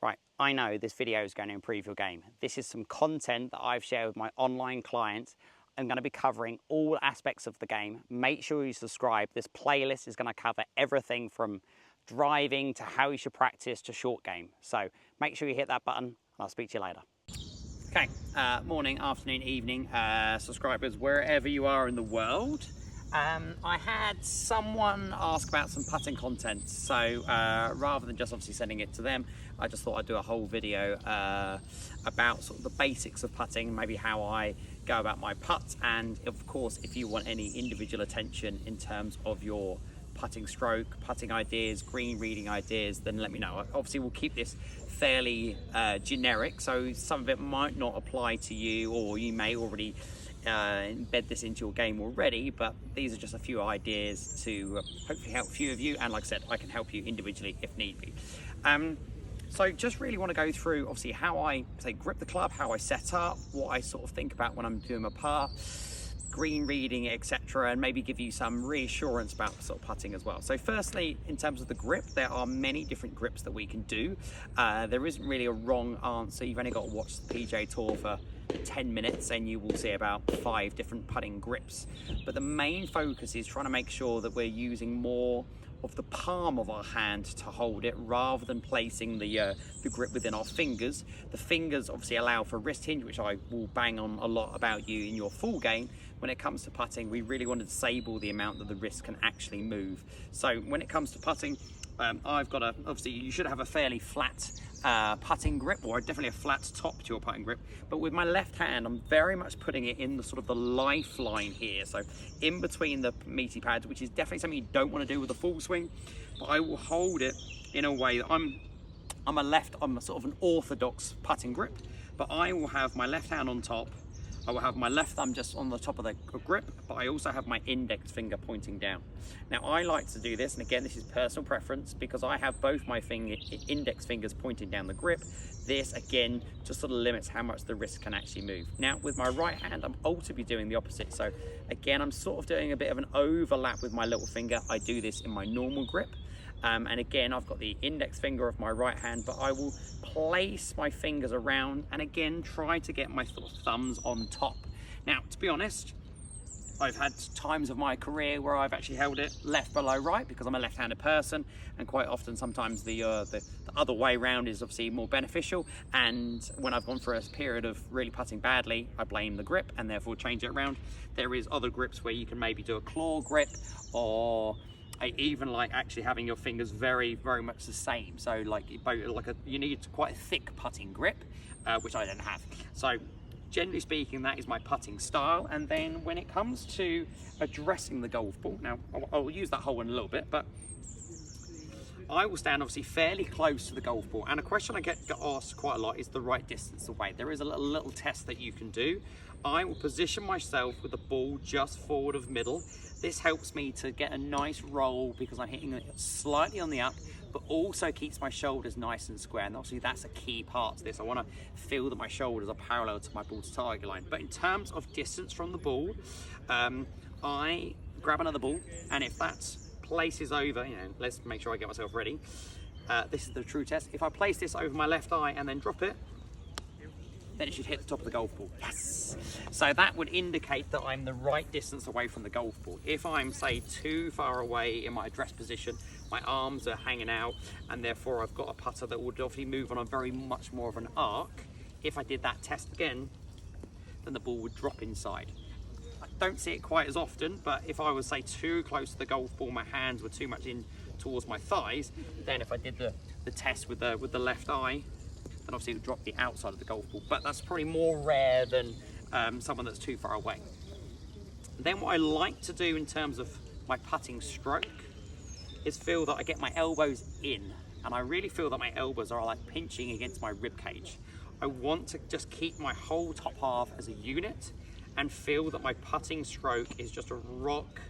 Right, I know this video is going to improve your game. This is some content that I've shared with my online clients. I'm going to be covering all aspects of the game. Make sure you subscribe. This playlist is going to cover everything from driving to how you should practice to short game. So make sure you hit that button and I'll speak to you later. Okay, morning, afternoon, evening, subscribers, wherever you are in the world. I had someone ask about some putting content, so rather than just obviously sending it to them, I just thought I'd do a whole video about sort of the basics of putting, maybe how I go about my putts, and of course if you want any individual attention in terms of your putting stroke, putting ideas, green reading ideas, then let me know. Obviously we'll keep this fairly generic, so some of it might not apply to you, or you may already embed this into your game already, but these are just a few ideas to hopefully help a few of you, and like I said, I can help you individually if need be. So just really want to go through obviously how I say grip the club, how I set up, what I sort of think about when I'm doing my putt, green reading, etc., and maybe give you some reassurance about sort of putting as well. So firstly, in terms of the grip, there are many different grips that we can do. There isn't really a wrong answer. You've only got to watch the PGA Tour for 10 minutes and you will see about 5 different putting grips. But the main focus is trying to make sure that we're using more of the palm of our hand to hold it rather than placing the grip within our fingers. The fingers obviously allow for wrist hinge, which I will bang on a lot about you in your full game. When it comes to putting, we really want to disable the amount that the wrist can actually move. So when it comes to putting, I've got obviously you should have a fairly flat putting grip, or definitely a flat top to your putting grip, but with my left hand I'm very much putting it in the sort of the lifeline here, so in between the meaty pads, which is definitely something you don't want to do with a full swing, but I will hold it in a way that I'm a sort of an orthodox putting grip, but I will have my left hand on top. I will have my left thumb just on the top of the grip, but I also have my index finger pointing down. Now I like to do this, and again this is personal preference, because I have both my index fingers pointing down the grip. This again just sort of limits how much the wrist can actually move. Now with my right hand I'm ultimately doing the opposite, so again I'm sort of doing a bit of an overlap with my little finger. I do this in my normal grip. And again, I've got the index finger of my right hand, but I will place my fingers around and again try to get my sort of thumbs on top. Now, to be honest, I've had times of my career where I've actually held it left below right because I'm a left-handed person, and quite often sometimes the other way round is obviously more beneficial. And when I've gone through a period of really putting badly, I blame the grip and therefore change it around. There is other grips where you can maybe do a claw grip, or I even like actually having your fingers very much the same, so like you need quite a thick putting grip, which I don't have. So generally speaking, that is my putting style. And then when it comes to addressing the golf ball, now I'll use that hole in a little bit, but I will stand obviously fairly close to the golf ball, and a question I get asked quite a lot is the right distance away. There is a little test that you can do. I will position myself with the ball just forward of middle. This helps me to get a nice roll because I'm hitting it slightly on the up, but also keeps my shoulders nice and square. And obviously that's a key part to this. I want to feel that my shoulders are parallel to my ball to target line. But in terms of distance from the ball, I grab another ball, and if that places over, let's make sure I get myself ready. This is the true test. If I place this over my left eye and then drop it, then it should hit the top of the golf ball. Yes! So that would indicate that I'm the right distance away from the golf ball. If I'm, say, too far away in my address position, my arms are hanging out, and therefore I've got a putter that would obviously move on a very much more of an arc. If I did that test again, then the ball would drop inside. I don't see it quite as often, but if I was, say, too close to the golf ball, my hands were too much in towards my thighs, then if I did the test with the left eye, then obviously it would drop the outside of the golf ball, but that's probably more rare than someone that's too far away. Then what I like to do in terms of my putting stroke is feel that I get my elbows in, and I really feel that my elbows are like pinching against my rib cage. I want to just keep my whole top half as a unit and feel that my putting stroke is just a rock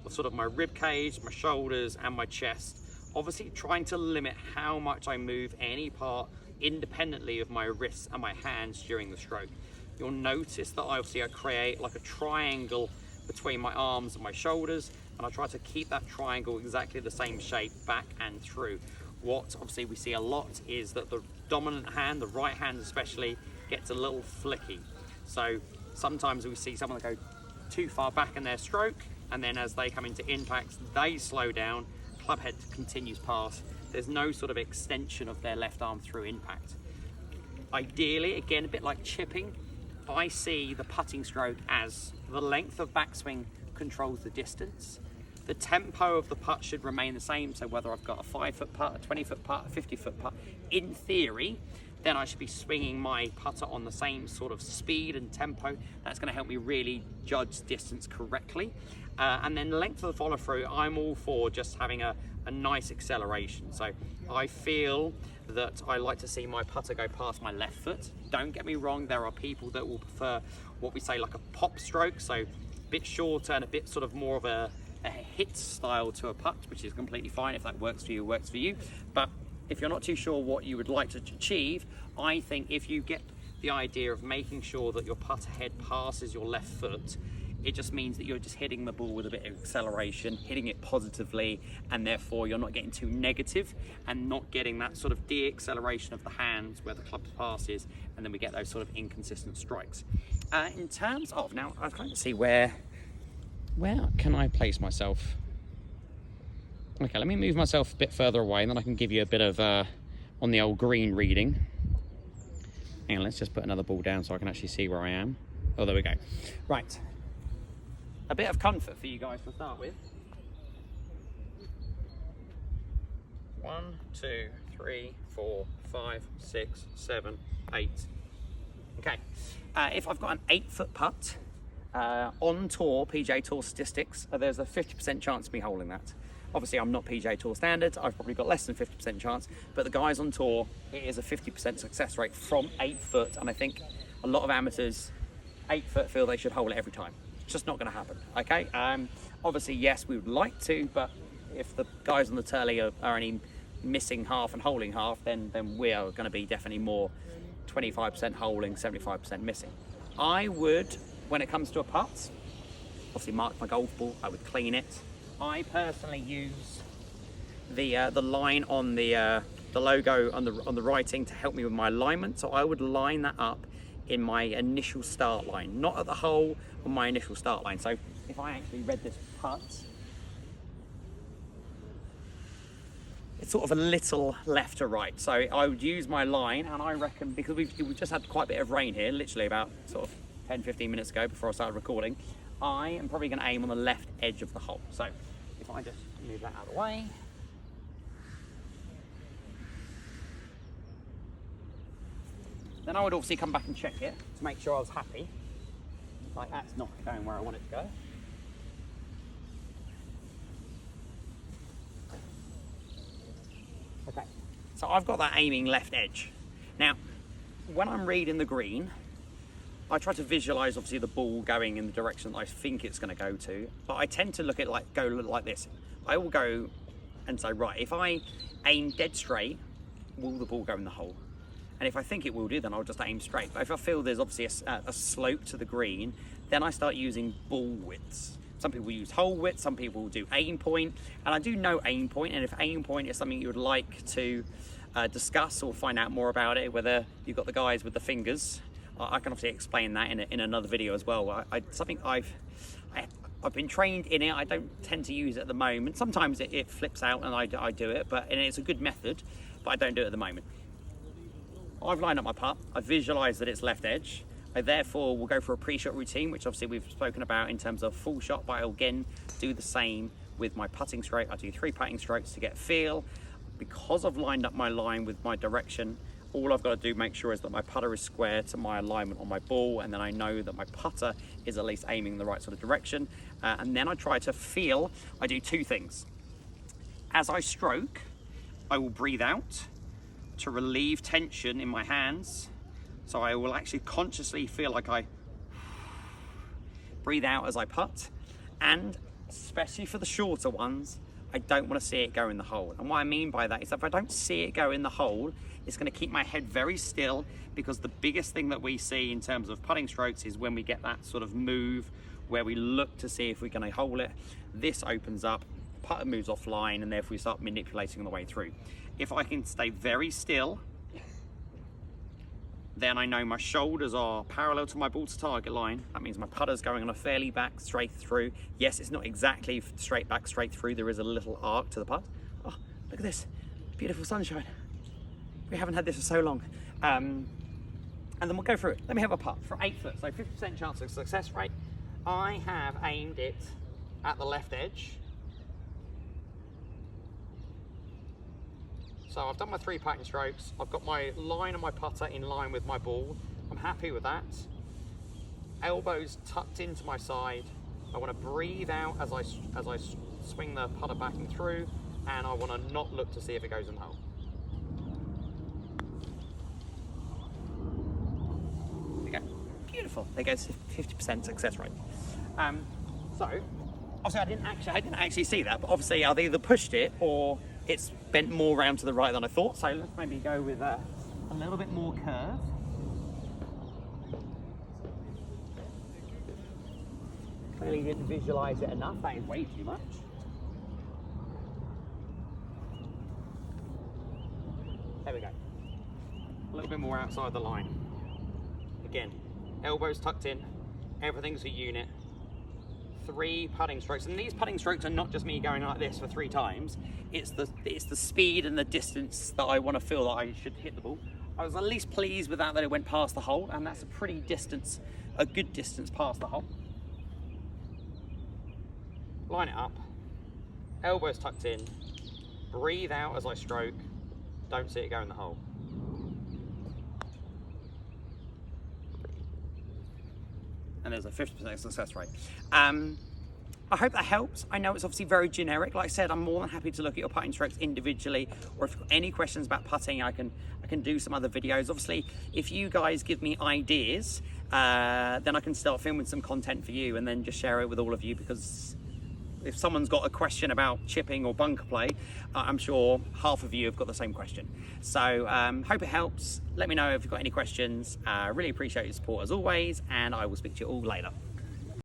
of sort of my rib cage, my shoulders and my chest. Obviously trying to limit how much I move any part independently of my wrists and my hands during the stroke. You'll notice that I create like a triangle between my arms and my shoulders, and I try to keep that triangle exactly the same shape back and through. What obviously we see a lot is that dominant hand, the right hand especially, gets a little flicky. So sometimes we see someone go too far back in their stroke, and then as they come into impacts, they slow down, club head continues past. There's no sort of extension of their left arm through impact. Ideally, again, a bit like chipping, I see the putting stroke as the length of backswing controls the distance. The tempo of the putt should remain the same, so whether I've got a 5-foot putt, a 20-foot putt, a 50-foot putt, in theory, then I should be swinging my putter on the same sort of speed and tempo. That's going to help me really judge distance correctly. And then length of the follow through, I'm all for just having a nice acceleration. So I feel that I like to see my putter go past my left foot. Don't get me wrong, there are people that will prefer what we say like a pop stroke, so a bit shorter and a bit sort of more of a hit style to a putt, which is completely fine. If that works for you, works for you. But if you're not too sure what you would like to achieve, I think if you get the idea of making sure that your putter head passes your left foot, it just means that you're just hitting the ball with a bit of acceleration, hitting it positively, and therefore you're not getting too negative and not getting that sort of de-acceleration of the hands where the club passes, and then we get those sort of inconsistent strikes. In terms of, now I was trying to see where can I place myself? Okay, let me move myself a bit further away, and then I can give you a bit of on the old green reading. Hang on, let's just put another ball down so I can actually see where I am. Oh, there we go. Right. A bit of comfort for you guys to start with. 1, 2, 3, 4, 5, 6, 7, 8. Okay. If I've got an 8-foot putt, on tour, PGA Tour statistics, there's a 50% chance of me holding that. Obviously, I'm not PGA Tour standards. I've probably got less than 50% chance, but the guys on tour, it is a 50% success rate from 8 foot, and I think a lot of amateurs, 8 foot, feel they should hold it every time. It's just not going to happen, okay? Obviously, yes, we would like to, but if the guys on the Turley are only missing half and holding half, then we are going to be definitely more 25% holding, 75% missing. I would, when it comes to a putt, obviously mark my golf ball, I would clean it. I personally use the line on the logo on the writing to help me with my alignment. So I would line that up in my initial start line, not at the hole, on my initial start line. So if I actually read this putt, it's sort of a little left to right. So I would use my line, and I reckon, because we've just had quite a bit of rain here, literally about sort of 10-15 minutes ago before I started recording, I am probably going to aim on the left edge of the hole. So if I just move that out of the way. Then I would obviously come back and check it to make sure I was happy. Like, that's not going where I want it to go. Okay, so I've got that aiming left edge. Now, when I'm reading the green, I try to visualize obviously the ball going in the direction that I think it's going to go to, but I tend to look at like this. I will go and say, right, if I aim dead straight, will the ball go in the hole? And if I think it will do, then I'll just aim straight. But if I feel there's obviously a slope to the green, then I start using ball widths. Some people use hole width, some people do aim point, and I do know aim point, and if aim point is something you would like to discuss or find out more about it, whether you've got the guys with the fingers, I can obviously explain that in another video as well. Something I've been trained in it. I don't tend to use it at the moment. Sometimes it flips out and I do it, and it's a good method, but I don't do it at the moment. I've lined up my putt. I visualise that it's left edge. I therefore will go for a pre-shot routine, which obviously we've spoken about in terms of full shot, but I'll again do the same with my putting stroke. I do 3 putting strokes to get feel. Because I've lined up my line with my direction, all I've got to do make sure is that my putter is square to my alignment on my ball, and then I know that my putter is at least aiming in the right sort of direction. And then I try to feel. I do 2 things. As I stroke, I will breathe out to relieve tension in my hands. So I will actually consciously feel like I breathe out as I putt. And especially for the shorter ones, I don't want to see it go in the hole. And what I mean by that is if I don't see it go in the hole, it's going to keep my head very still, because the biggest thing that we see in terms of putting strokes is when we get that sort of move where we look to see if we're going to hole it. This opens up, putter moves offline, and therefore we start manipulating on the way through. If I can stay very still Then I know my shoulders are parallel to my ball to target line. That means my putter's going on a fairly back straight through. Yes, it's not exactly straight back straight through. There is a little arc to the putt. Oh, look at this, beautiful sunshine. We haven't had this for so long. And then we'll go through it. Let me have a putt for 8 foot, so 50% chance of success rate. I have aimed it at the left edge. So I've done my 3 putting strokes. I've got my line of my putter in line with my ball. I'm happy with that. Elbows tucked into my side. I want to breathe out as I swing the putter back and through, and I want to not look to see if it goes in the hole. There you go. Beautiful. There goes 50% success rate. So obviously I didn't actually see that, but obviously I've either pushed it or it's bent more round to the right than I thought. So let's maybe go with a little bit more curve. Clearly didn't visualize it enough. That is way too much. There we go. A little bit more outside the line. Again, elbows tucked in, everything's a unit. 3 putting strokes, and these putting strokes are not just me going like this for 3 times. It's the speed and the distance that I want to feel that I should hit the ball. I was at least pleased with that it went past the hole, and that's a pretty distance, a good distance past the hole. Line it up, elbows tucked in, breathe out as I stroke, don't see it go in the hole. And there's a 50% success rate. I hope that helps. I know it's obviously very generic. Like I said, I'm more than happy to look at your putting strokes individually, or if you've got any questions about putting, I can do some other videos. Obviously, if you guys give me ideas, then I can start filming some content for you and then just share it with all of you, because if someone's got a question about chipping or bunker play, I'm sure half of you have got the same question. So hope it helps. Let me know if you've got any questions. Really appreciate your support as always, and I will speak to you all later.